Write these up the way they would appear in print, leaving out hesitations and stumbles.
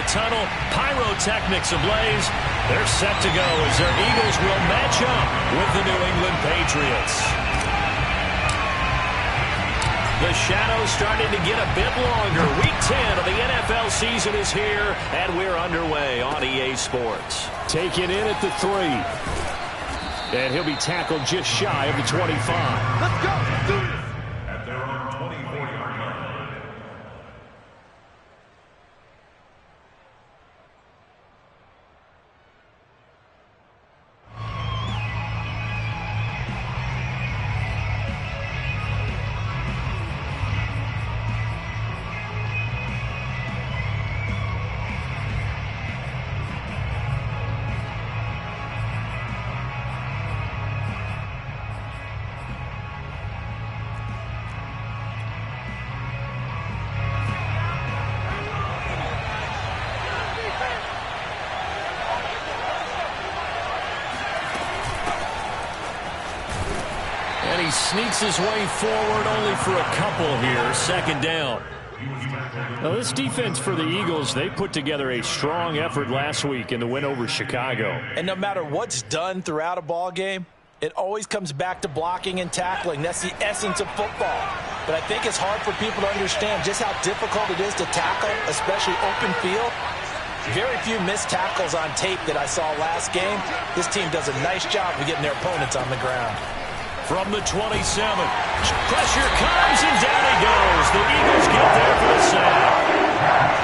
the tunnel. Pyrotechnics ablaze. They're set to go as their Eagles will match up with the New England Patriots. The shadow's starting to get a bit longer. Week 10 of the NFL season is here, and we're underway on EA Sports. Taken in at the 3. And he'll be tackled just shy of the 25. Let's go. Let's do this. At their own 24-yard line. Sneaks his way forward only for a couple here. Second down. Now, this defense for the Eagles, they put together a strong effort last week in the win over Chicago. And no matter what's done throughout a ball game, it always comes back to blocking and tackling. That's the essence of football. But I think it's hard for people to understand just how difficult it is to tackle, especially open field. Very few missed tackles on tape that I saw last game. This team does a nice job of getting their opponents on the ground. From the 27, pressure comes, and down he goes. The Eagles get there for the sack.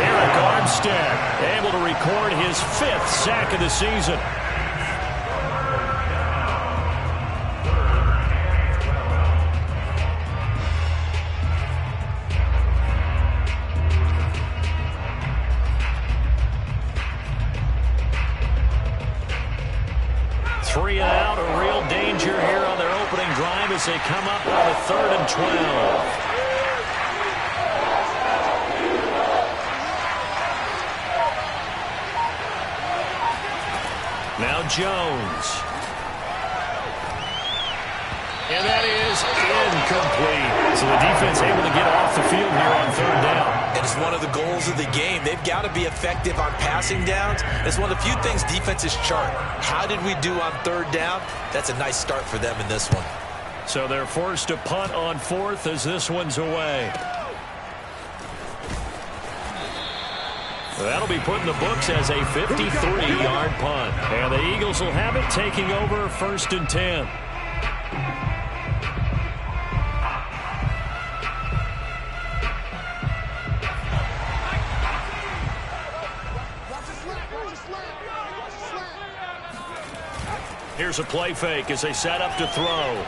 Eric Armstead able to record his 5th sack of the season. Three and out, a real danger here on their opening drive as they come up on a 3rd and 12. Now Jones. And that is incomplete. So the defense able to get off the field here on 3rd down. And it's one of the goals of the game. They've got to be effective on passing downs. It's one of the few things defenses chart. How did we do on 3rd down? That's a nice start for them in this one. So they're forced to punt on 4th as this one's away. That'll be put in the books as a 53-yard punt. And the Eagles will have it, taking over 1st and 10. Here's a play fake as they set up to throw.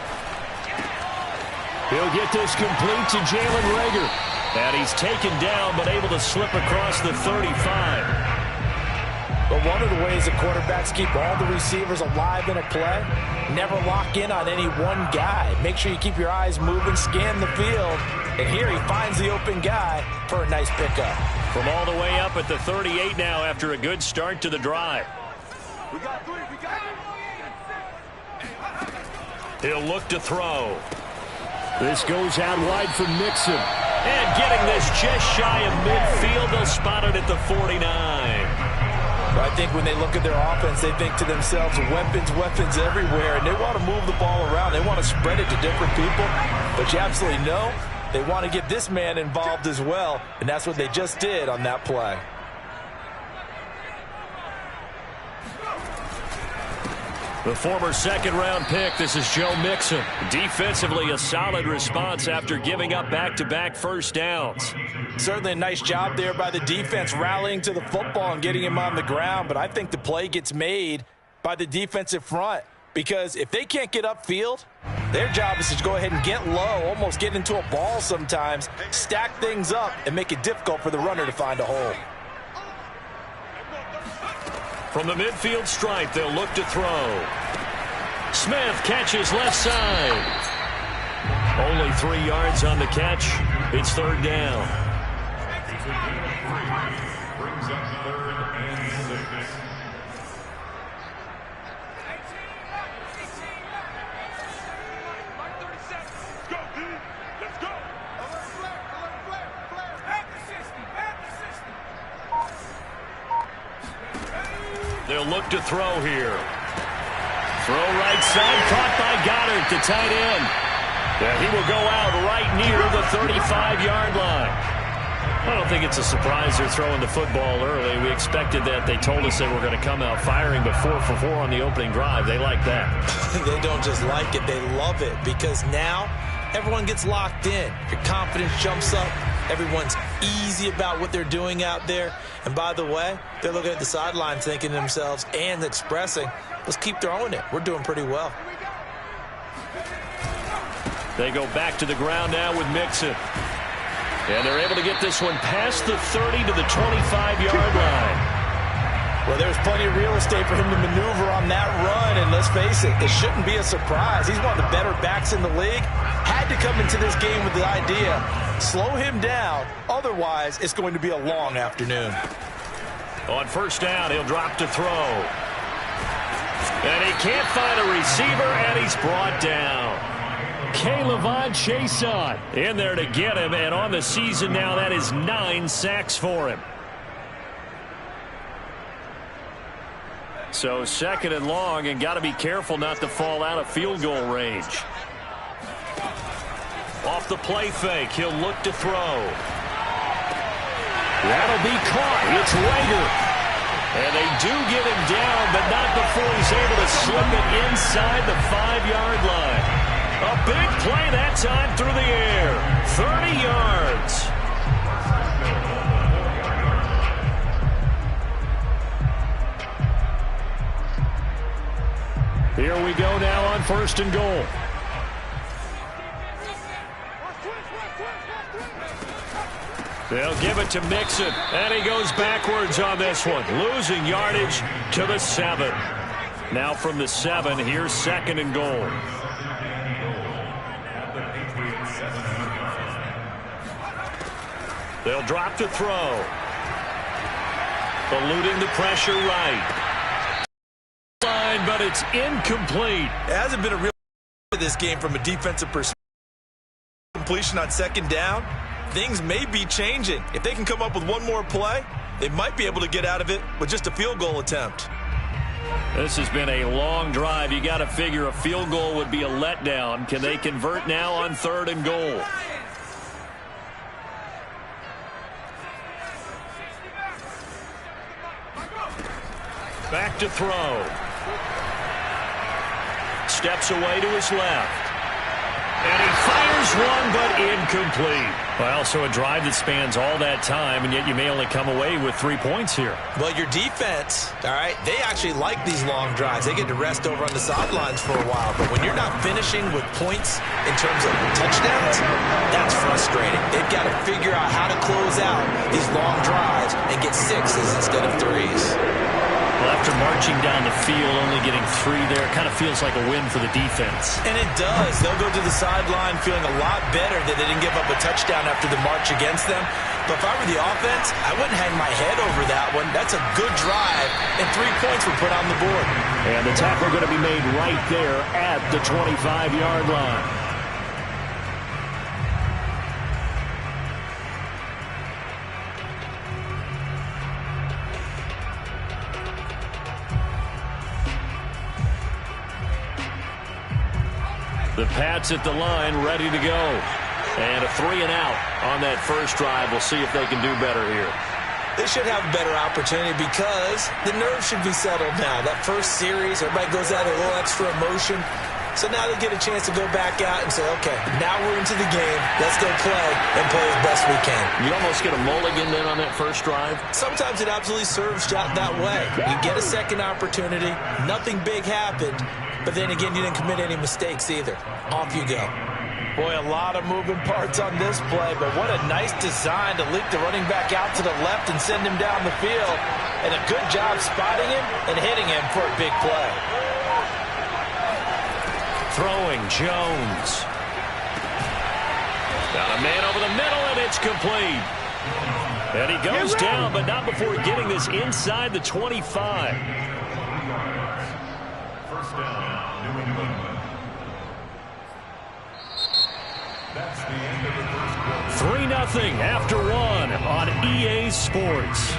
He'll get this complete to Jalen Reagor. And he's taken down but able to slip across the 35. But one of the ways the quarterbacks keep all the receivers alive in a play, never lock in on any one guy. Make sure you keep your eyes moving, scan the field. And here he finds the open guy for a nice pickup. From all the way up at the 38 now after a good start to the drive. We got 3. We got 3. He'll look to throw. This goes out wide for Mixon. And getting this just shy of midfield, they'll spot it at the 49. But I think when they look at their offense, they think to themselves, weapons everywhere, and they want to move the ball around. They want to spread it to different people. But you absolutely know they want to get this man involved as well, and that's what they just did on that play. The former second-round pick, this is Joe Mixon. Defensively, a solid response after giving up back-to-back first downs. Certainly a nice job there by the defense rallying to the football and getting him on the ground, but I think the play gets made by the defensive front because if they can't get upfield, their job is to go ahead and get low, almost get into a ball sometimes, stack things up, and make it difficult for the runner to find a hole. From the midfield stripe, they'll look to throw. Smith catches left side. Only 3 yards on the catch. It's 3rd down. Brings up 3rd and 6. They'll look to throw here. Throw right side, caught by Goddard, the tight end. And he will go out right near the 35-yard line. I don't think it's a surprise they're throwing the football early. We expected that. They told us they were going to come out firing, but 4 for 4 on the opening drive. They like that. They don't just like it, they love it, because now everyone gets locked in. Your confidence jumps up. Everyone's easy about what they're doing out there. And by the way, they're looking at the sideline thinking to themselves and expressing, let's keep throwing it. We're doing pretty well. They go back to the ground now with Mixon. And they're able to get this one past the 30 to the 25-yard line. Well, there's plenty of real estate for him to maneuver on that run, and let's face it, it shouldn't be a surprise. He's one of the better backs in the league. Had to come into this game with the idea, slow him down, otherwise it's going to be a long afternoon. On first down, he'll drop to throw. And he can't find a receiver, and he's brought down. K'Lavon Chaisson in there to get him, and on the season now, that is 9 sacks for him. So second and long, and got to be careful not to fall out of field goal range. Off the play fake, he'll look to throw. That'll be caught. It's Rager. And they do get him down, but not before he's able to slip it inside the 5-yard line. A big play that time through the air. 30 yards. Here we go now on first and goal. They'll give it to Mixon, and he goes backwards on this one, losing yardage to the 7. Now from the 7, here's second and goal. They'll drop to throw. Eluding the pressure right. But it's incomplete. It hasn't been a real this game from a defensive perspective. Completion on second down. Things may be changing. If they can come up with one more play, they might be able to get out of it with just a field goal attempt. This has been a long drive. You got to figure a field goal would be a letdown. Can they convert now on third and goal? Back to throw. Steps away to his left. And he fires one, but incomplete. Well, so a drive that spans all that time, and yet you may only come away with 3 points here. Well, your defense, all right, they actually like these long drives. They get to rest over on the sidelines for a while. But when you're not finishing with points in terms of touchdowns, that's frustrating. They've got to figure out how to close out these long drives and get 6s instead of 3s. Well, after marching down the field, only getting 3 there, kind of feels like a win for the defense. And it does. They'll go to the sideline feeling a lot better that they didn't give up a touchdown after the march against them. But if I were the offense, I wouldn't hang my head over that one. That's a good drive, and 3 points were put on the board. And the tackle going to be made right there at the 25-yard line. The Pats at the line, ready to go. And a 3 and out on that first drive. We'll see if they can do better here. They should have a better opportunity because the nerves should be settled now. That first series, everybody goes out with a little extra emotion. So now they get a chance to go back out and say, okay, now we're into the game. Let's go play and play as best we can. You almost get a mulligan then on that first drive? Sometimes it absolutely serves out that way. You get a second opportunity. Nothing big happened. But then again, you didn't commit any mistakes either. Off you go. Boy, a lot of moving parts on this play, but what a nice design to leak the running back out to the left and send him down the field. And a good job spotting him and hitting him for a big play. Throwing Jones. Got a man over the middle, and it's complete. And he goes down, but not before getting this inside the 25. First down, New England. That's the end of the first quarter. 3-0 after 1 on EA Sports.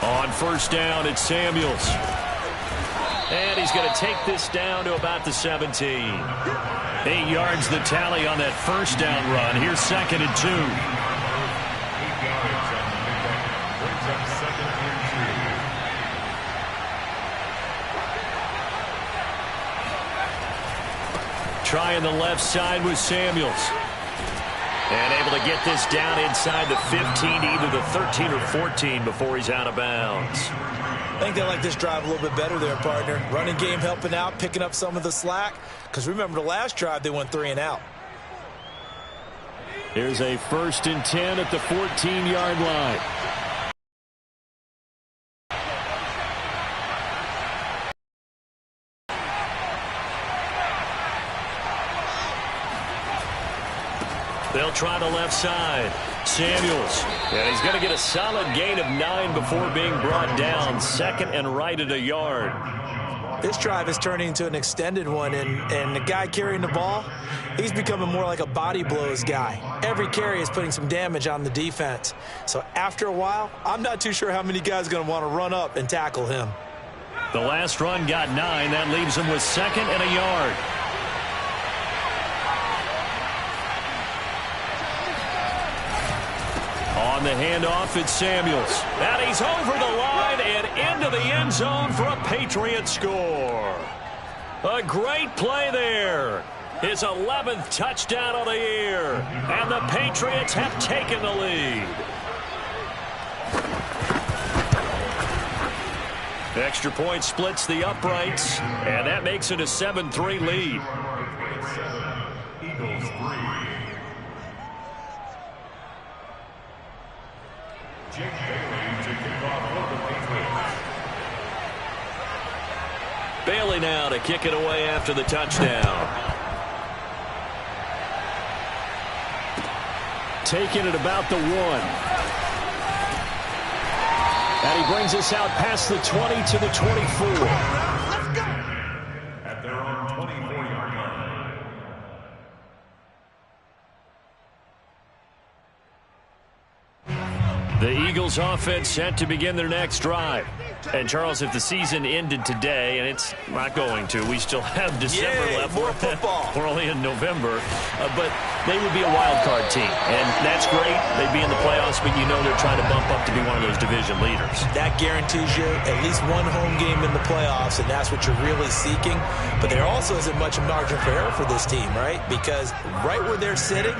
On first down, it's Samuels. And he's going to take this down to about the 17. 8 yards the tally on that first down run. Here's 2nd and 2. Trying the left side with Samuels. And able to get this down inside the 15 to either the 13 or 14 before he's out of bounds. I think they like this drive a little bit better there, partner. Running game helping out, picking up some of the slack. Because remember, the last drive, they went 3 and out. Here's a 1st and 10 at the 14-yard line. They'll try the left side. Samuels. And he's going to get a solid gain of 9 before being brought down. 2nd and right at a yard. This drive is turning into an extended one, and the guy carrying the ball, he's becoming more like a body blows guy. Every carry is putting some damage on the defense. So after a while, I'm not too sure how many guys are going to want to run up and tackle him. The last run got 9. That leaves him with 2nd and a yard. On the handoff, it's Samuels. And he's over the line and into the end zone for a Patriot score. A great play there. His 11th touchdown of the year. And the Patriots have taken the lead. Extra point splits the uprights. And that makes it a 7-3 lead. Eagles 3. Jake Bailey to kick off for the Patriots. Bailey now to kick it away after the touchdown. Taking it about the 1. And he brings us out past the 20 to the 24. At their own 24-yard line. The Eagles offense set to begin their next drive. And, Charles, if the season ended today, and it's not going to, we still have December left. More football. We're only in November. But they would be a wild card team. And that's great. They'd be in the playoffs, but you know they're trying to bump up to be one of those division leaders. That guarantees you at least one home game in the playoffs, and that's what you're really seeking. But there also isn't much margin for error for this team, right? Because right where they're sitting,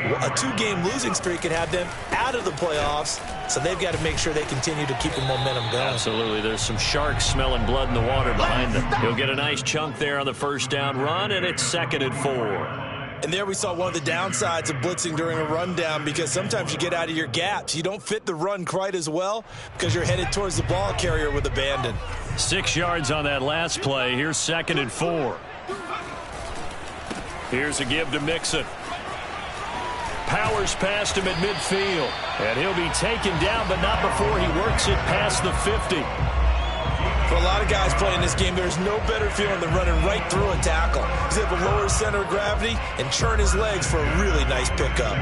a 2-game losing streak could have them out of the playoffs, so they've got to make sure they continue to keep the momentum going. Absolutely. There's some sharks smelling blood in the water behind them. He'll get a nice chunk there on the first down run, and it's 2nd and 4. And there we saw one of the downsides of blitzing during a rundown, because sometimes you get out of your gaps. You don't fit the run quite as well because you're headed towards the ball carrier with abandon. 6 yards on that last play. Here's 2nd and 4. Here's a give to Mixon. Powers past him at midfield. And he'll be taken down, but not before he works it past the 50. For a lot of guys playing this game, there's no better feeling than running right through a tackle. He's able to lower his center of gravity and churn his legs for a really nice pickup.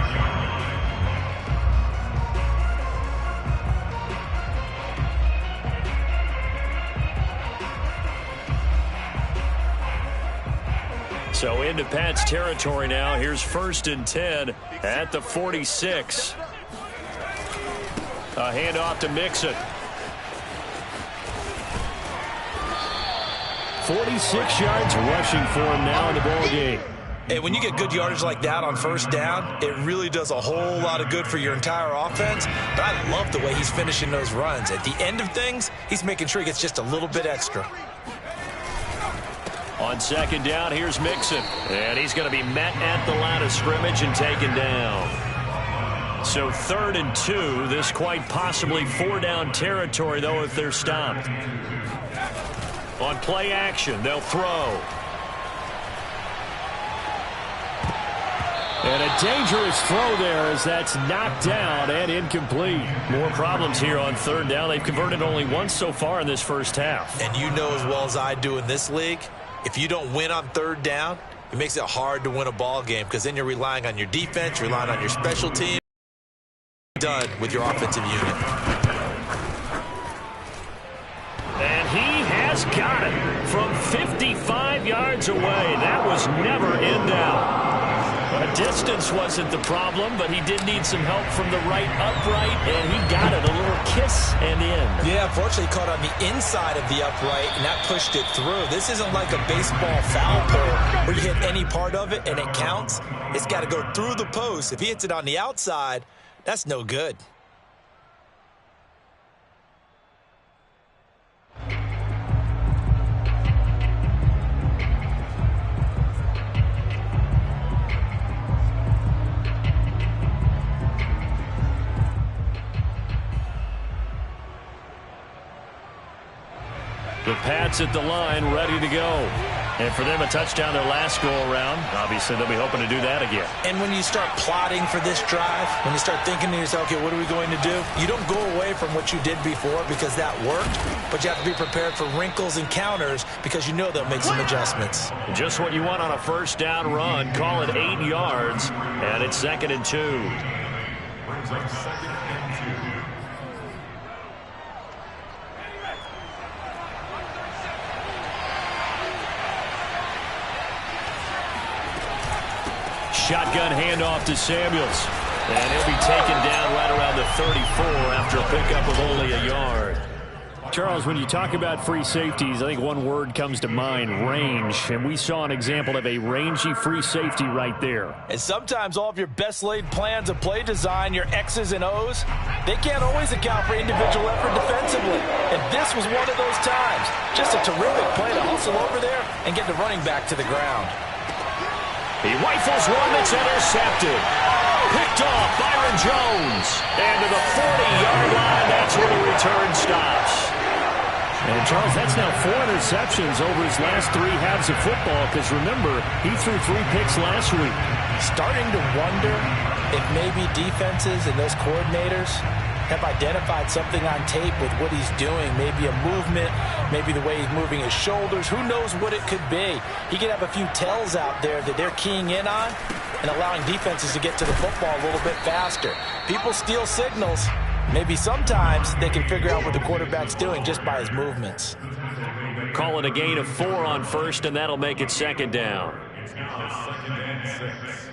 So into Pat's territory now. Here's 1st and 10 at the 46. A handoff to Mixon. 46 yards rushing for him now in the ball game. And when you get good yardage like that on first down, it really does a whole lot of good for your entire offense. But I love the way he's finishing those runs. At the end of things, he's making sure he gets just a little bit extra. On 2nd down, here's Mixon. And he's going to be met at the line of scrimmage and taken down. So 3rd and 2. This quite possibly 4-down territory, though, if they're stopped. On play action, they'll throw. And a dangerous throw there as that's knocked down and incomplete. More problems here on 3rd down. They've converted only once so far in this first half. And you know as well as I do in this league, if you don't win on 3rd down, it makes it hard to win a ball game, because then you're relying on your defense, you're relying on your special team. Done with your offensive unit. And he has got it from 55 yards away. That was never in doubt. Distance wasn't the problem, but he did need some help from the right upright, and he got it. A little kiss and in. Yeah, unfortunately caught on the inside of the upright, and that pushed it through. This isn't like a baseball foul pole where you hit any part of it and it counts. It's got to go through the post. If he hits it on the outside, that's no good. The Pats at the line, ready to go. And for them, a touchdown their last go-around. Obviously, they'll be hoping to do that again. And when you start plotting for this drive, when you start thinking to yourself, okay, what are we going to do? You don't go away from what you did before because that worked, but you have to be prepared for wrinkles and counters because you know they'll make some adjustments. Just what you want on a first down run. Call it 8 yards, and it's 2nd and 2. Brings up 2nd and 2. Shotgun handoff to Samuels. And he'll be taken down right around the 34 after a pickup of only a yard. Charles, when you talk about free safeties, I think one word comes to mind, range. And we saw an example of a rangy free safety right there. And sometimes all of your best laid plans of play design, your X's and O's, they can't always account for individual effort defensively. And this was one of those times. Just a terrific play to hustle over there and get the running back to the ground. He rifles one that's intercepted. Picked off Byron Jones. And to the 40-yard line, that's where the return stops. And, Charles, that's now 4 interceptions over his last 3 halves of football because, remember, he threw 3 picks last week. Starting to wonder if maybe defenses and those coordinators have identified something on tape with what he's doing. Maybe a movement, maybe the way he's moving his shoulders. Who knows what it could be? He could have a few tells out there that they're keying in on and allowing defenses to get to the football a little bit faster. People steal signals. Maybe sometimes they can figure out what the quarterback's doing just by his movements. Call it a gain of 4 on first, and that'll make it 2nd down. It's now 2nd and 6.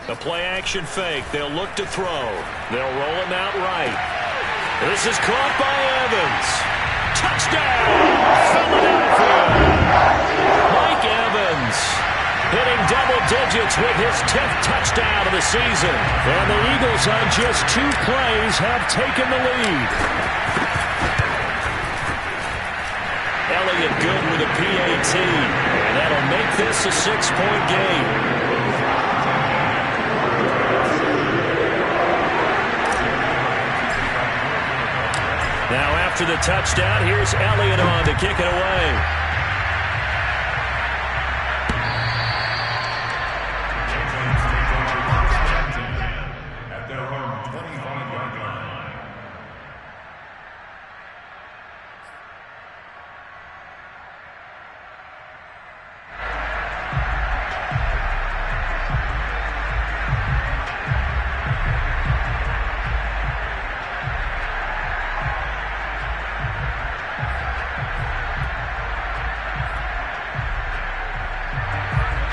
The play-action fake. They'll look to throw. They'll roll him out right. This is caught by Evans. Touchdown! Philadelphia! Mike Evans hitting double digits with his 10th touchdown of the season. And the Eagles on just 2 plays have taken the lead. Elliott good with a PAT. And that'll make this a 6-point game. Now after the touchdown, here's Elliott on to kick it away. At their own 25-yard line.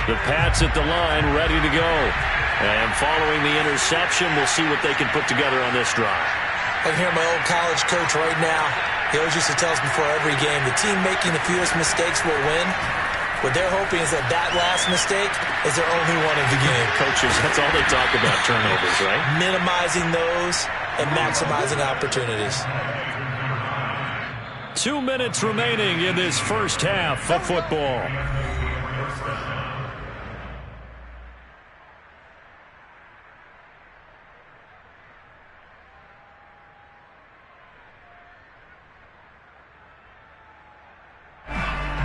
The Pats at the line, ready to go. And following the interception, we'll see what they can put together on this drive. I can hear my old college coach right now. He always used to tell us before every game, the team making the fewest mistakes will win. What they're hoping is that that last mistake is their only one of the game. Coaches, that's all they talk about, turnovers, right? Minimizing those and maximizing opportunities. 2 minutes remaining in this first half of football.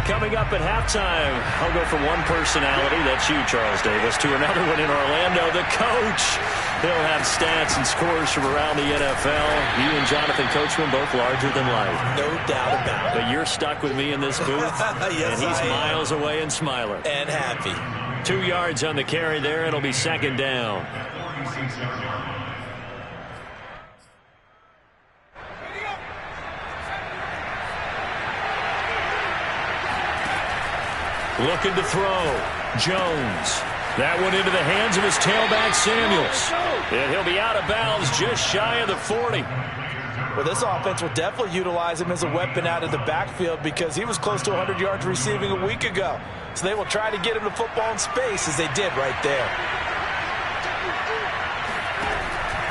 Coming up at halftime, I'll go from one personality, that's you, Charles Davis, to another one in Orlando. The the coach. He'll have stats and scores from around the NFL. You and Jonathan Coachman both larger than life. No doubt about it. But you're stuck with me in this booth. Yes, and he's I am. miles away and smiling. And happy. 2 yards on the carry there. It'll be second down. Looking to throw. Jones. That one into the hands of his tailback, Samuels. And he'll be out of bounds just shy of the 40. Well, this offense will definitely utilize him as a weapon out of the backfield because he was close to 100 yards receiving a week ago. So they will try to get him the football in space as they did right there.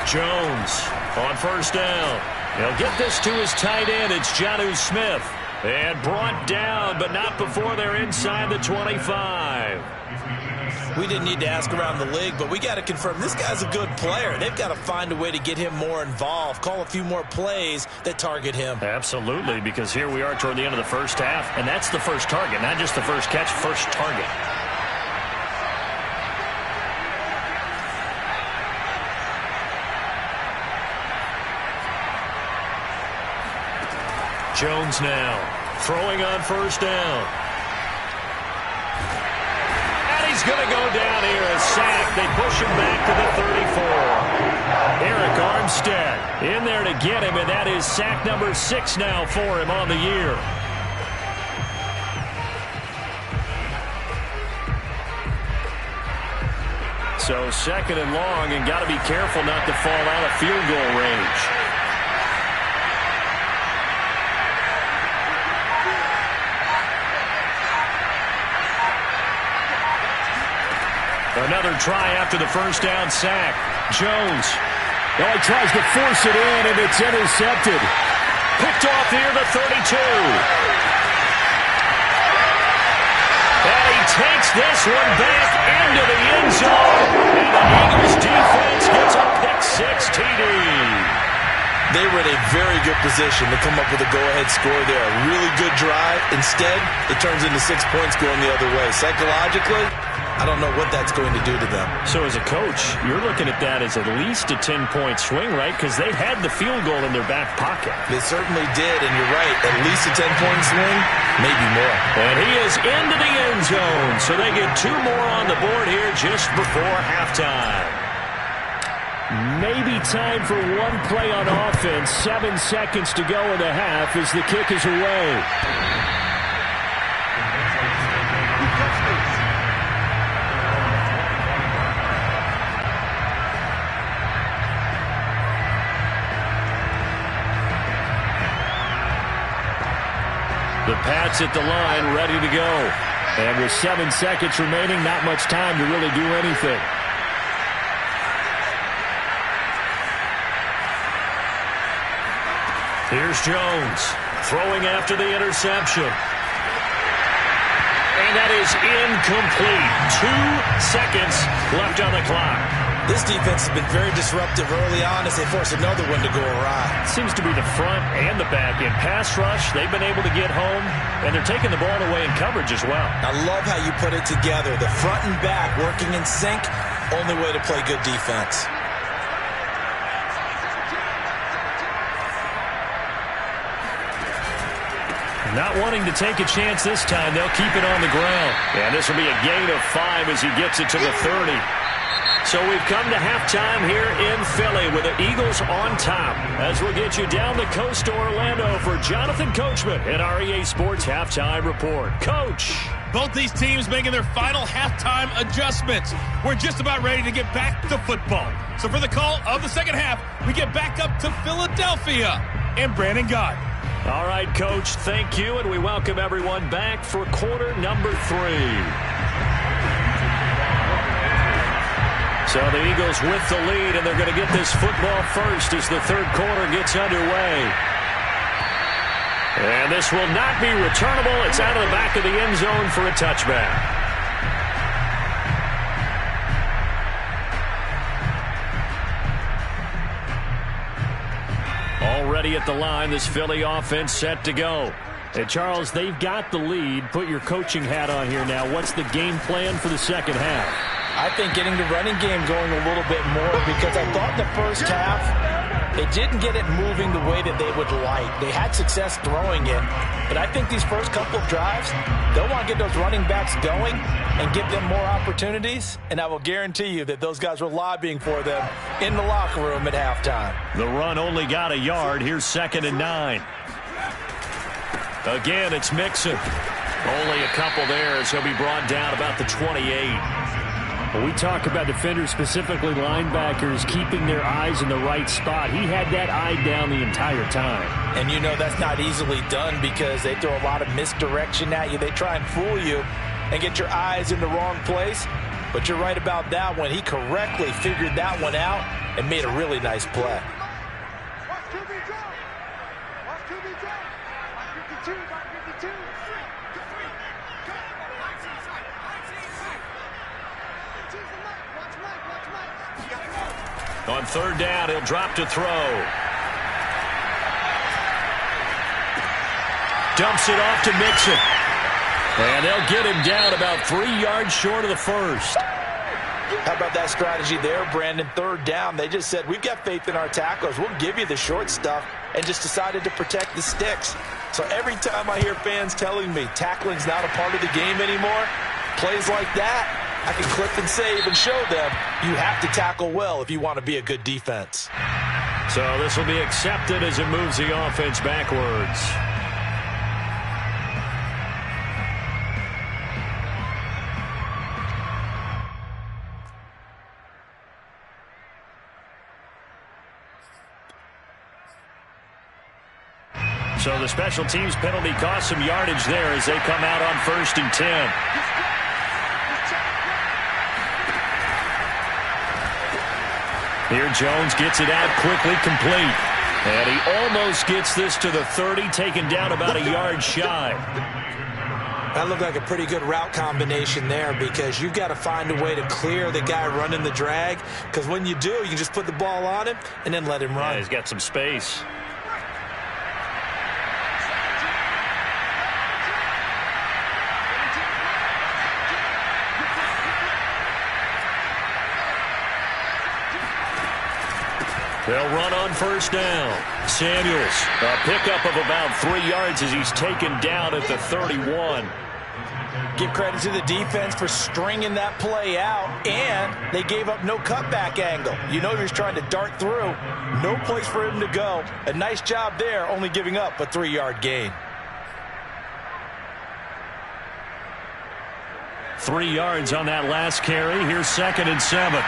Jones on first down. He'll get this to his tight end. It's Jonnu Smith. And brought down, but not before they're inside the 25. We didn't need to ask around the league, but we got to confirm this guy's a good player. They've got to find a way to get him more involved, call a few more plays that target him. Absolutely, because here we are toward the end of the first half, and that's the first target, not just the first catch, first target. Jones now throwing on first down. And he's going to go down here, a sack. They push him back to the 34. Eric Armstead in there to get him, and that is sack number 6 now for him on the year. So second and long, and got to be careful not to fall out of field goal range. Another try after the first down sack. Jones. Oh, he tries to force it in, and it's intercepted. Picked off near the 32. And he takes this one back into the end zone. And the Eagles defense gets a pick-6 TD. They were in a very good position to come up with a go-ahead score there. A really good drive. Instead, it turns into 6 points going the other way. Psychologically, I don't know what that's going to do to them. So as a coach, you're looking at that as at least a 10-point swing, right? Because they had the field goal in their back pocket. They certainly did, and you're right. At least a 10-point swing, maybe more. And he is into the end zone. So they get 2 more on the board here just before halftime. Maybe time for one play on offense. 7 seconds to go in the half as the kick is away. The Pats at the line, ready to go. And with 7 seconds remaining, not much time to really do anything. Here's Jones, throwing after the interception. And that is incomplete. 2 seconds left on the clock. This defense has been very disruptive early on as they force another one to go awry. Seems to be the front and the back. In pass rush, they've been able to get home, and they're taking the ball away in coverage as well. I love how you put it together. The front and back working in sync, only way to play good defense. Not wanting to take a chance this time, they'll keep it on the ground. And this will be a gain of 5 as he gets it to the 30. So we've come to halftime here in Philly with the Eagles on top. As we'll get you down the coast to Orlando for Jonathan Coachman at our EA Sports Halftime Report. Coach. Both these teams making their final halftime adjustments. We're just about ready to get back to football. So for the call of the second half, we get back up to Philadelphia and Brandon Gott. All right, Coach, thank you, and we welcome everyone back for quarter number 3. So the Eagles with the lead, and they're going to get this football first as the third quarter gets underway. And this will not be returnable. It's out of the back of the end zone for a touchback. Already at the line, this Philly offense set to go. And Charles, they've got the lead. Put your coaching hat on here now. What's the game plan for the second half? I think getting the running game going a little bit more, because I thought in the first half they didn't get it moving the way that they would like. They had success throwing it, but I think these first couple of drives, they'll want to get those running backs going and give them more opportunities, and I will guarantee you that those guys were lobbying for them in the locker room at halftime. The run only got a yard. Here's 2nd and 9. Again, it's Mixon. Only a couple there as he'll be brought down about the 28. Well, we talk about defenders, specifically linebackers, keeping their eyes in the right spot. He had that eye down the entire time. And you know that's not easily done because they throw a lot of misdirection at you. They try and fool you and get your eyes in the wrong place. But you're right about that one. He correctly figured that one out and made a really nice play. Watch QB drop. Watch QB drop. Watch 52. Watch 52. On 3rd down, he'll drop to throw. Dumps it off to Mixon. And they'll get him down about 3 yards short of the first. How about that strategy there, Brandon? 3rd down, they just said, we've got faith in our tacklers. We'll give you the short stuff, and just decided to protect the sticks. So every time I hear fans telling me tackling's not a part of the game anymore, plays like that, I can clip and save and show them you have to tackle well if you want to be a good defense. So this will be accepted as it moves the offense backwards. So the special teams penalty cost some yardage there as they come out on 1st and 10. Here Jones gets it out quickly, complete. And he almost gets this to the 30, taken down about a yard shy. That looked like a pretty good route combination there, because you've got to find a way to clear the guy running the drag, because when you do, you can just put the ball on him and then let him run. Yeah, he's got some space. They'll run on 1st down. Samuels, a pickup of about 3 yards as he's taken down at the 31. Give credit to the defense for stringing that play out, and they gave up no cutback angle. You know he was trying to dart through. No place for him to go. A nice job there, only giving up a 3-yard gain. 3 yards on that last carry. Here's 2nd and 7.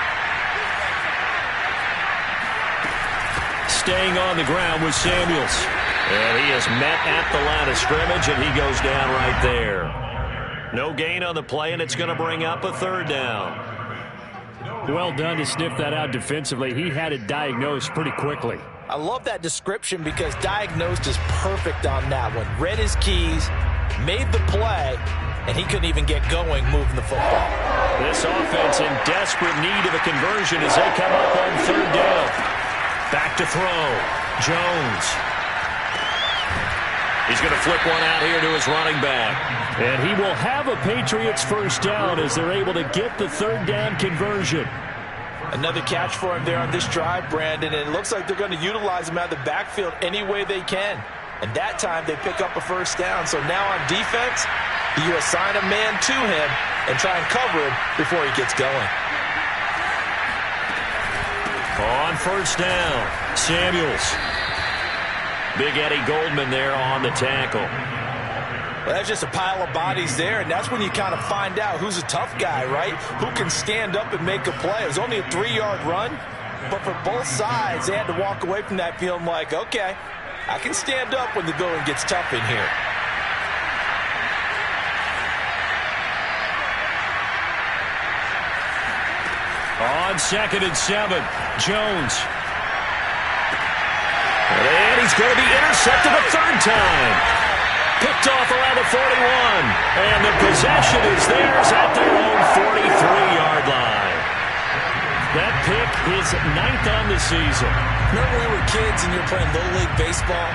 Staying on the ground with Samuels. And he is met at the line of scrimmage, and he goes down right there. No gain on the play, and it's going to bring up a 3rd down. Well done to sniff that out defensively. He had it diagnosed pretty quickly. I love that description because diagnosed is perfect on that one. Read his keys, made the play, and he couldn't even get going moving the football. This offense in desperate need of a conversion as they come up on 3rd down. Back to throw. Jones. He's going to flip one out here to his running back. And he will have a Patriots 1st down as they're able to get the 3rd down conversion. Another catch for him there on this drive, Brandon, and it looks like they're going to utilize him out of the backfield any way they can. And that time they pick up a 1st down. So now on defense, you assign a man to him and try and cover him before he gets going. On 1st down, Samuels. Big Eddie Goldman there on the tackle. Well, that's just a pile of bodies there, and that's when you kind of find out who's a tough guy, right? Who can stand up and make a play. It was only a 3-yard run, but for both sides, they had to walk away from that feeling like, okay, I can stand up when the going gets tough in here. On 2nd and 7, Jones. And he's going to be intercepted a 3rd time. Picked off around the 41. And the possession is theirs at their own 43-yard line. That pick is 9th on the season. Remember we were kids and you were playing Little League baseball?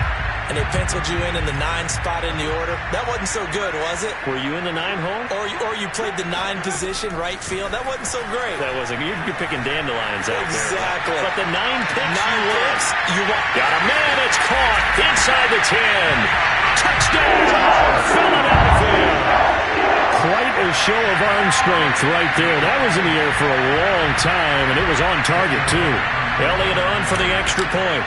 and they penciled you in the 9 spot in the order. That wasn't so good, was it? Were you in the 9 hole? Or you played the 9 position, right field. That wasn't so great. That wasn't. You're picking dandelions out exactly. there. But the 9 picks. 9 picks. You got a man. It's caught inside the 10. Touchdown, Philadelphia. Quite a show of arm strength right there. That was in the air for a long time, and it was on target, too. Elliott on for the extra point.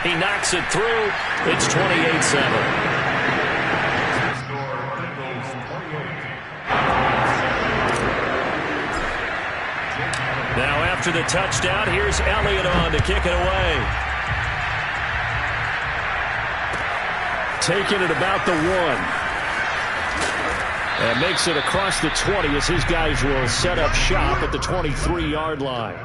He knocks it through. It's 28-7. Now after the touchdown, here's Elliott on to kick it away. Taking it about the 1. And makes it across the 20 as his guys will set up shop at the 23-yard line.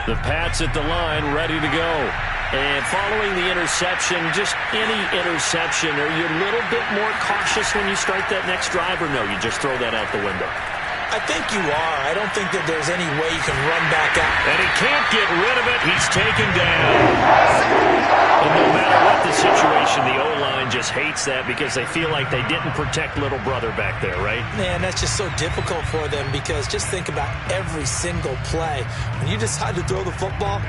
The Pats at the line, ready to go. And following the interception, just any interception, are you a little bit more cautious when you start that next drive, or no, you just throw that out the window? I think you are. I don't think that there's any way you can run back out. And he can't get rid of it. He's taken down. And no matter what the situation, the O-line just hates that because they feel like they didn't protect little brother back there, right? Man, that's just so difficult for them because just think about every single play. When you decide to throw the football,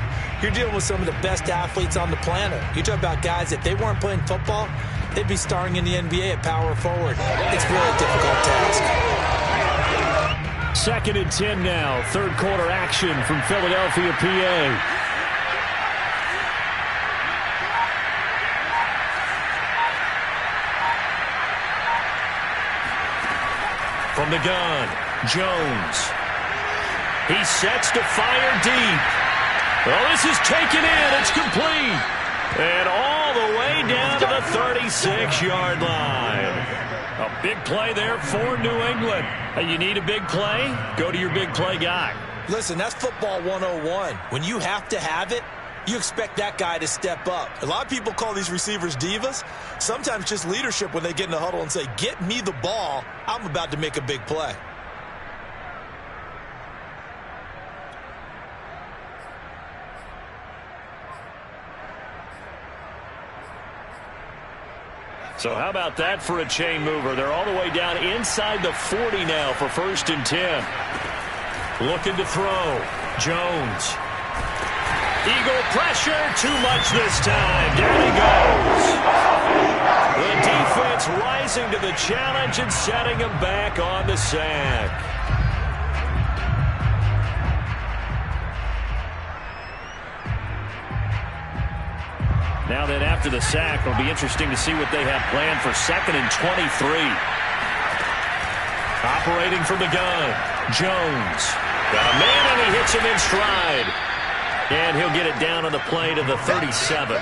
you're dealing with some of the best athletes on the planet. You talk about guys, if they weren't playing football, they'd be starring in the NBA at power forward. It's really a difficult task. 2nd and 10 now. Third quarter action from Philadelphia, PA. From the gun, Jones. He sets to fire deep. Well, this is taken in. It's complete. And all the way down to the 36-yard line. A big play there for New England. Hey, you need a big play? Go to your big play guy. Listen, that's football 101. When you have to have it, you expect that guy to step up. A lot of people call these receivers divas. Sometimes just leadership when they get in the huddle and say, get me the ball. I'm about to make a big play. So how about that for a chain mover? They're all the way down inside the 40 now for 1st and 10. Looking to throw. Jones. Eagle pressure. Too much this time. Down he goes. The defense rising to the challenge and setting him back on the sack. Now then, after the sack, it'll be interesting to see what they have planned for 2nd and 23. Operating from the gun, Jones. Got a man, and he hits him in stride. And he'll get it down on the play to the 37.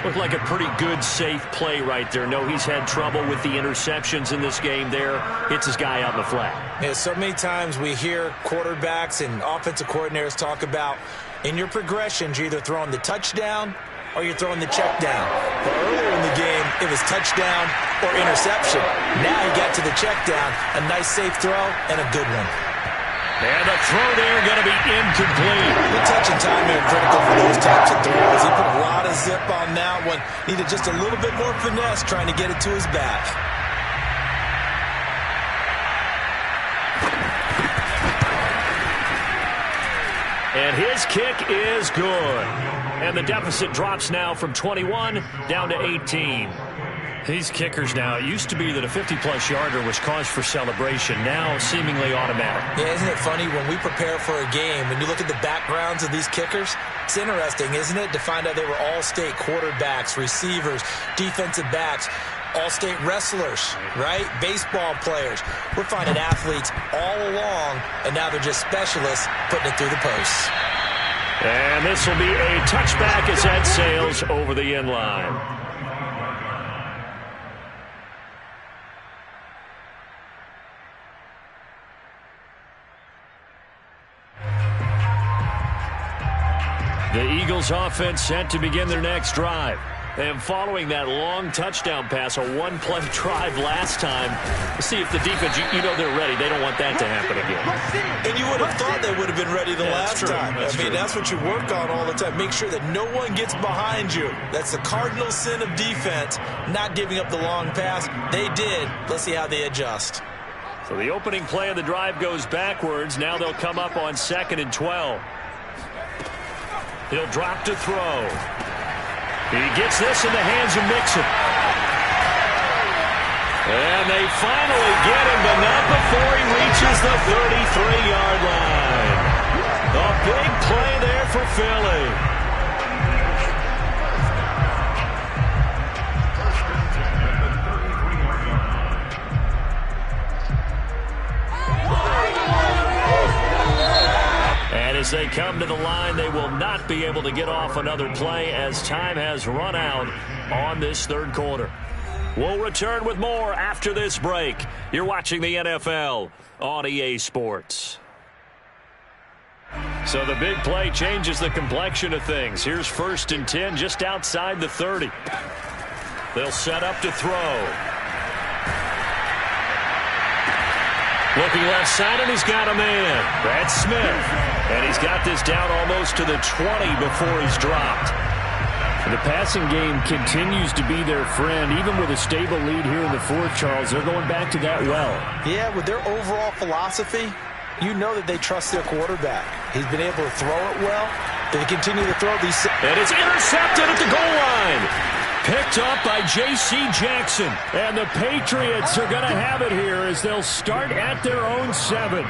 Looked like a pretty good, safe play right there. No, he's had trouble with the interceptions in this game there. Hits his guy out in the flat. Yeah, so many times we hear quarterbacks and offensive coordinators talk about in your progressions, you're either throwing the touchdown or you're throwing the check down. But earlier in the game, it was touchdown or interception. Now he got to the check down, a nice safe throw, and a good one. And the throw there going to be incomplete. The touch and timing are critical for those types of throws. He put a lot of zip on that one. Needed just a little bit more finesse trying to get it to his back. And his kick is good. And the deficit drops now from 21 down to 18. These kickers now, it used to be that a 50-plus yarder was cause for celebration. Now seemingly automatic. Yeah, isn't it funny when we prepare for a game, when you look at the backgrounds of these kickers, it's interesting, isn't it, to find out they were all-state quarterbacks, receivers, defensive backs, all-state wrestlers, right? Baseball players. We're finding athletes all along, and now they're just specialists putting it through the posts. And this will be a touchback as that sails over the end line. The Eagles offense set to begin their next drive. And following that long touchdown pass, a one-play drive last time, let's see if the defense, you know they're ready. They don't want that to happen again. And you would have thought they would have been ready the last time. That's what you work on all the time. Make sure that no one gets behind you. That's the cardinal sin of defense, not giving up the long pass. They did. Let's see how they adjust. So the opening play of the drive goes backwards. Now they'll come up on 2nd and 12. He'll drop to throw. He gets this in the hands of Mixon. And they finally get him, but not before he reaches the 33-yard line. A big play there for Philly. As they come to the line, they will not be able to get off another play as time has run out on this third quarter. We'll return with more after this break. You're watching the NFL on EA Sports. So the big play changes the complexion of things. Here's 1st and 10 just outside the 30. They'll set up to throw. Looking left side, and he's got a man. That's Smith. And he's got this down almost to the 20 before he's dropped. The passing game continues to be their friend. Even with a stable lead here in the fourth, Charles, they're going back to that well. Yeah, with their overall philosophy, you know that they trust their quarterback. He's been able to throw it well. They continue to throw these. And it's intercepted at the goal line. Picked up by J.C. Jackson. And the Patriots are going to have it here as they'll start at their own 7.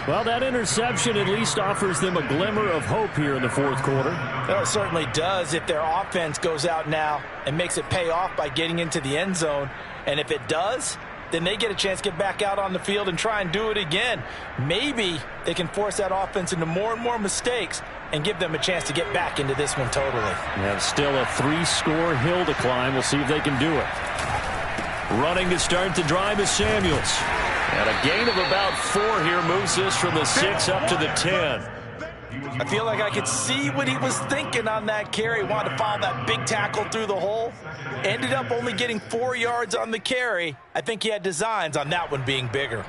Well, that interception at least offers them a glimmer of hope here in the fourth quarter. Well, it certainly does if their offense goes out now and makes it pay off by getting into the end zone. And if it does, then they get a chance to get back out on the field and try and do it again. Maybe they can force that offense into more and more mistakes and give them a chance to get back into this one totally. And still a 3-score hill to climb. We'll see if they can do it. Running to start the drive is Samuels. And a gain of about 4 here moves this from the 6 up to the 10. I feel like I could see what he was thinking on that carry. Wanted to follow that big tackle through the hole. Ended up only getting 4 yards on the carry. I think he had designs on that one being bigger.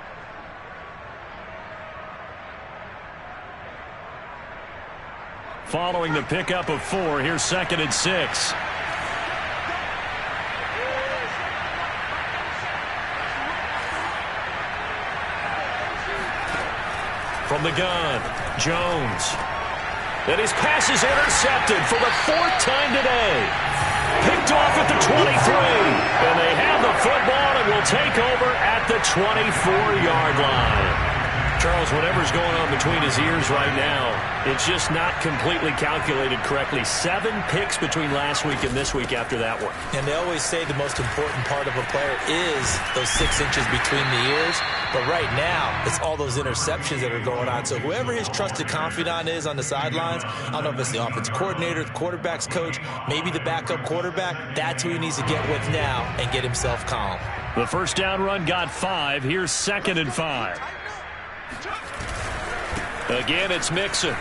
Following the pickup of 4, here's 2nd and 6. From the gun, Jones. And his pass is intercepted for the 4th time today. Picked off at the 23. And they have the football and will take over at the 24-yard line. Charles, whatever's going on between his ears right now, it's just not completely calculated correctly. 7 picks between last week and this week after that one. And they always say the most important part of a player is those 6 inches between the ears. But right now, it's all those interceptions that are going on. So whoever his trusted confidant is on the sidelines, I don't know if it's the offensive coordinator, the quarterback's coach, maybe the backup quarterback, that's who he needs to get with now and get himself calm. The first down run got 5. Here's 2nd and 5. Again, it's Mixon.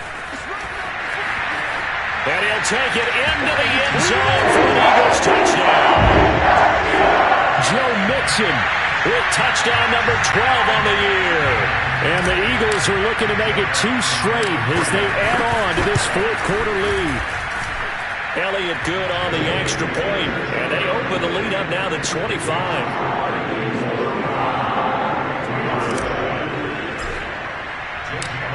And he'll take it into the end zone for an Eagles touchdown. Joe Mixon with touchdown number 12 on the year. And the Eagles are looking to make it 2 straight as they add on to this fourth quarter lead. Elliott good on the extra point, and they open the lead up now to 25.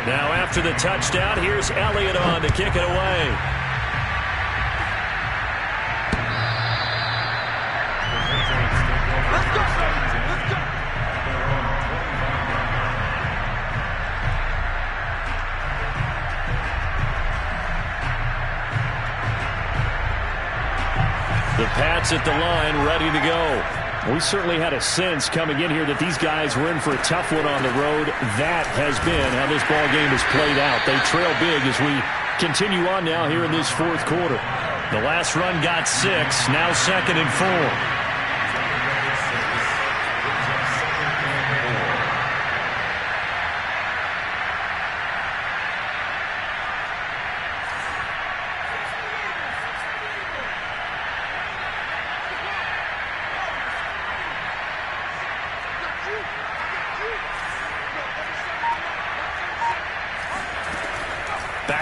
Now after the touchdown, here's Elliott on to kick it away. The Pats at the line, ready to go. We certainly had a sense coming in here that these guys were in for a tough one on the road. That has been how this ball game has played out. They trail big as we continue on now here in this fourth quarter. The last run got 6, now 2nd and 4.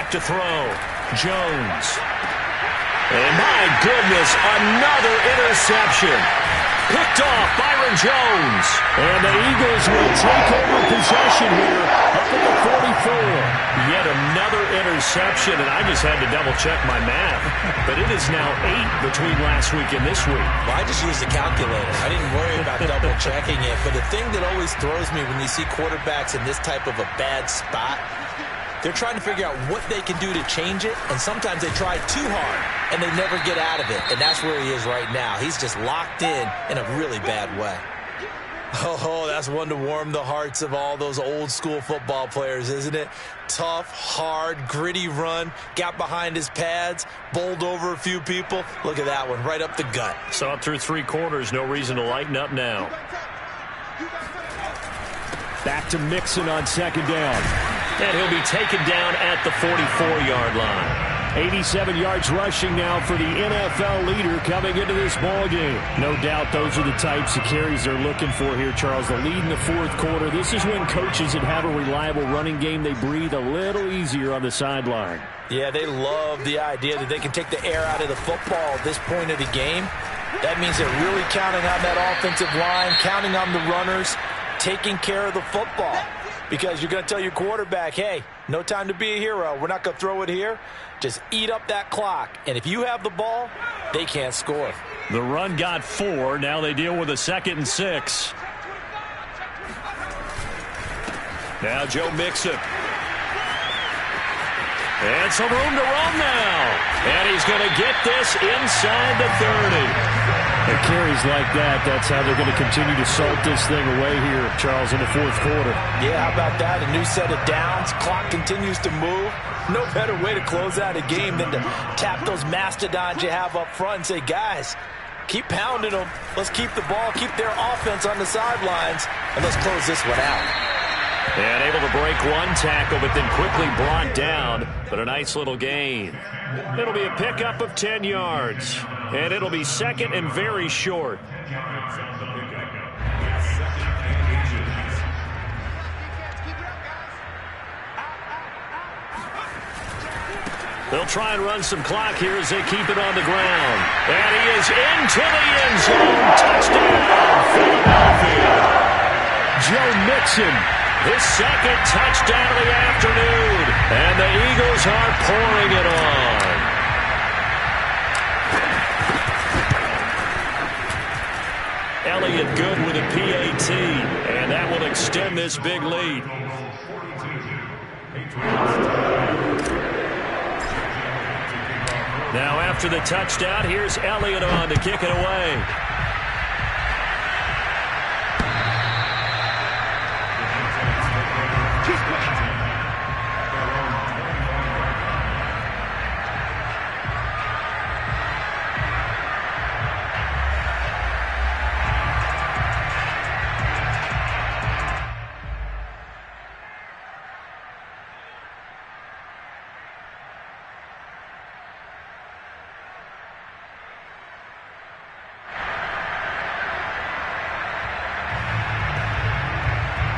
back to throw. Jones. And my goodness, another interception. Picked off Byron Jones. And the Eagles will take over possession here up at the 44. Yet another interception, and I just had to double-check my math. But it is now 8 between last week and this week. Well, I just used the calculator. I didn't worry about double-checking it. But the thing that always throws me when you see quarterbacks in this type of a bad spot, they're trying to figure out what they can do to change it, and sometimes they try too hard, and they never get out of it. And that's where he is right now. He's just locked in a really bad way. Oh, that's one to warm the hearts of all those old-school football players, isn't it? Tough, hard, gritty run, got behind his pads, bowled over a few people. Look at that one, right up the gut. Saw it through 3 quarters, no reason to lighten up now. Back to Mixon on second down. And he'll be taken down at the 44-yard line. 87 yards rushing now for the NFL leader coming into this ballgame. No doubt those are the types of carries they're looking for here, Charles. The lead in the fourth quarter. This is when coaches that have a reliable running game, they breathe a little easier on the sideline. Yeah, they love the idea that they can take the air out of the football at this point of the game. That means they're really counting on that offensive line, counting on the runners, taking care of the football. Because you're going to tell your quarterback, hey, no time to be a hero. We're not going to throw it here. Just eat up that clock. And if you have the ball, they can't score. The run got 4. Now they deal with a 2nd and 6. Now Joe Mixon. And some room to run now. And he's going to get this inside the 30. And carries like that, that's how they're going to continue to salt this thing away here, Charles, in the fourth quarter. Yeah, how about that? A new set of downs. Clock continues to move. No better way to close out a game than to tap those mastodons you have up front and say, guys, keep pounding them. Let's keep the ball, keep their offense on the sidelines, and let's close this one out. And able to break one tackle, but then quickly brought down. But a nice little gain. It'll be a pickup of 10 yards. And it'll be 2nd and very short. They'll try and run some clock here as they keep it on the ground. And he is into the end zone. Touchdown, Philadelphia. Joe Mixon, his 2nd touchdown of the afternoon. And the Eagles are pouring it on. Elliott good with a PAT, and that will extend this big lead. Now after the touchdown, here's Elliott on to kick it away.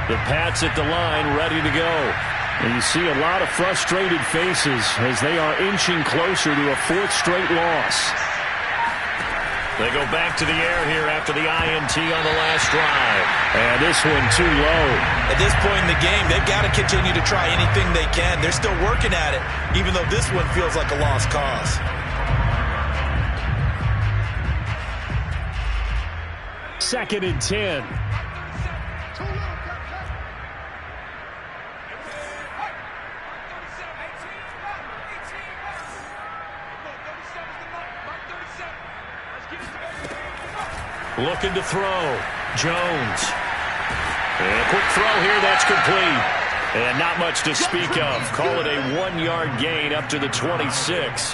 The Pats at the line, ready to go. And you see a lot of frustrated faces as they are inching closer to a 4th straight loss. They go back to the air here after the INT on the last drive. And this one too low. At this point in the game, they've got to continue to try anything they can. They're still working at it, even though this one feels like a lost cause. Second and 10. Looking to throw. Jones. And a quick throw here, that's complete. And not much to speak of. Call it a 1-yard gain up to the 26.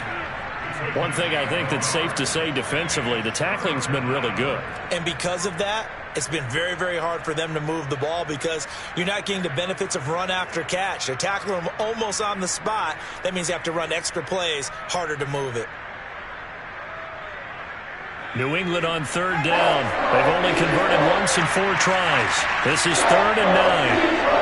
One thing I think that's safe to say defensively, the tackling's been really good. And because of that, it's been very, very hard for them to move the ball because you're not getting the benefits of run after catch. They're tackling them almost on the spot. That means they have to run extra plays, harder to move it. New England on 3rd down. They've only converted once in 4 tries. This is 3rd and 9.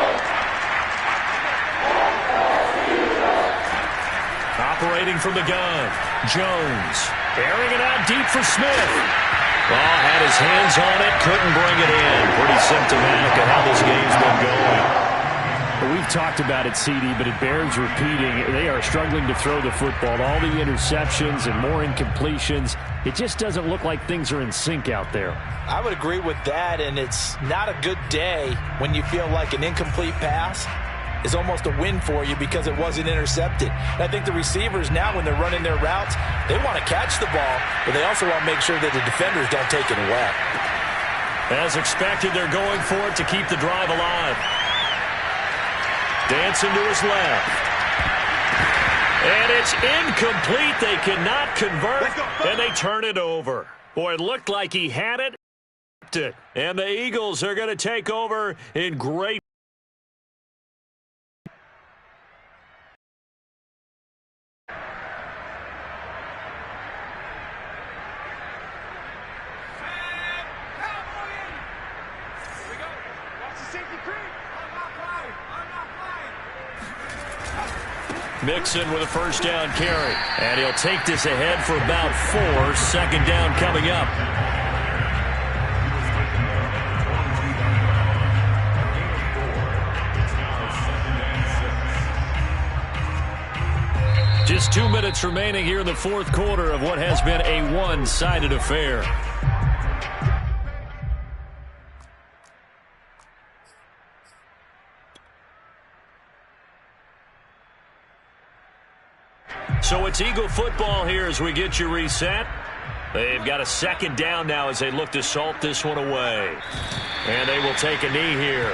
Operating from the gun. Jones. Airing it out deep for Smith. Oh, had his hands on it. Couldn't bring it in. Pretty symptomatic of how this game's been going. We've talked about it, CD, but it bears repeating. They are struggling to throw the football. All the interceptions and more incompletions. It just doesn't look like things are in sync out there. I would agree with that, and it's not a good day when you feel like an incomplete pass is almost a win for you because it wasn't intercepted. And I think the receivers now, when they're running their routes, they want to catch the ball, but they also want to make sure that the defenders don't take it away. As expected, they're going for it to keep the drive alive. Dancing to his left. And it's incomplete. They cannot convert, and they turn it over. Boy, it looked like he had it. And the Eagles are going to take over in great. Mixon with a first down carry. And he'll take this ahead for about 4. Second down coming up. Just 2 minutes remaining here in the fourth quarter of what has been a one-sided affair. So it's Eagle football here as we get you reset. They've got a second down now as they look to salt this one away. And they will take a knee here.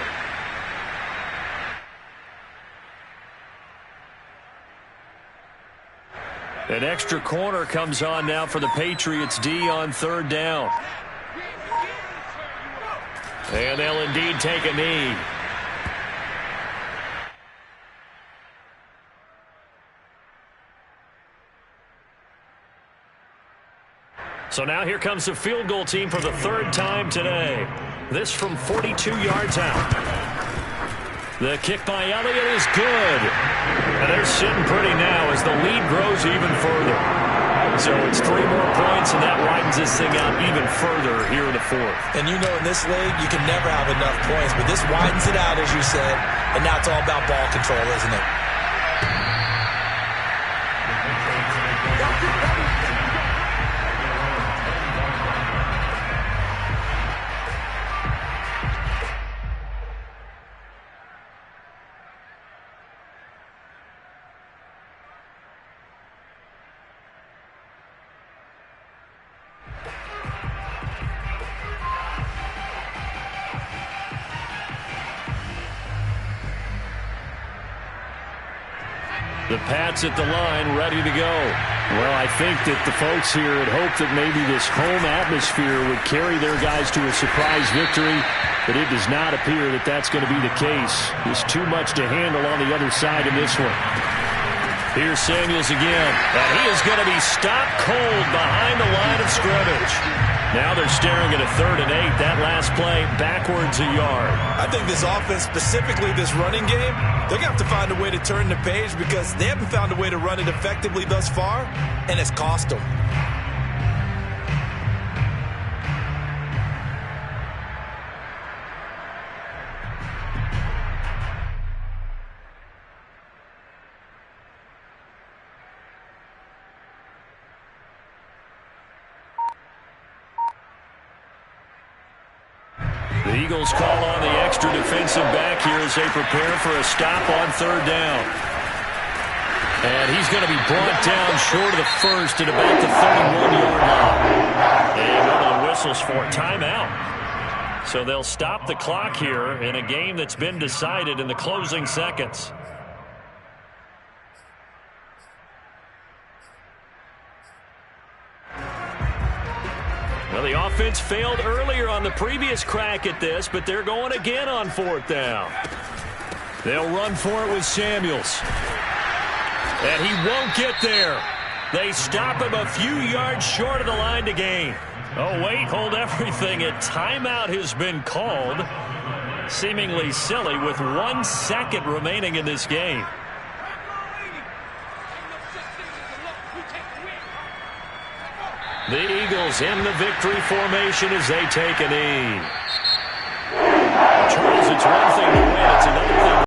An extra corner comes on now for the Patriots D on third down. And they'll indeed take a knee. So now here comes the field goal team for the third time today. This from 42 yards out. The kick by Elliott is good. And they're sitting pretty now as the lead grows even further. So it's 3 more points, and that widens this thing out even further here in the fourth. And you know in this league, you can never have enough points, but this widens it out, as you said, and now it's all about ball control, isn't it? The Pats at the line, ready to go. Well, I think that the folks here had hoped that maybe this home atmosphere would carry their guys to a surprise victory, but it does not appear that that's going to be the case. There's too much to handle on the other side in this one. Here's Samuels again, and he is going to be stopped cold behind the line of scrimmage. Now they're staring at a 3rd and 8. That last play, backwards a yard. I think this offense, specifically this running game, they're going to have to find a way to turn the page because they haven't found a way to run it effectively thus far, and it's cost them. The Eagles call on the extra defensive back here as they prepare for a stop on 3rd down. And he's going to be brought down short of the first at about the 31-yard line. And one of the whistles for timeout. So they'll stop the clock here in a game that's been decided in the closing seconds. Well, the offense failed earlier on the previous crack at this, but they're going again on 4th down. They'll run for it with Samuels. And he won't get there. They stop him a few yards short of the line to gain. Oh, wait, hold everything. A timeout has been called. Seemingly silly with 1 second remaining in this game. The Eagles in the victory formation as they take a knee. Charles, it's one thing to win. It's another thing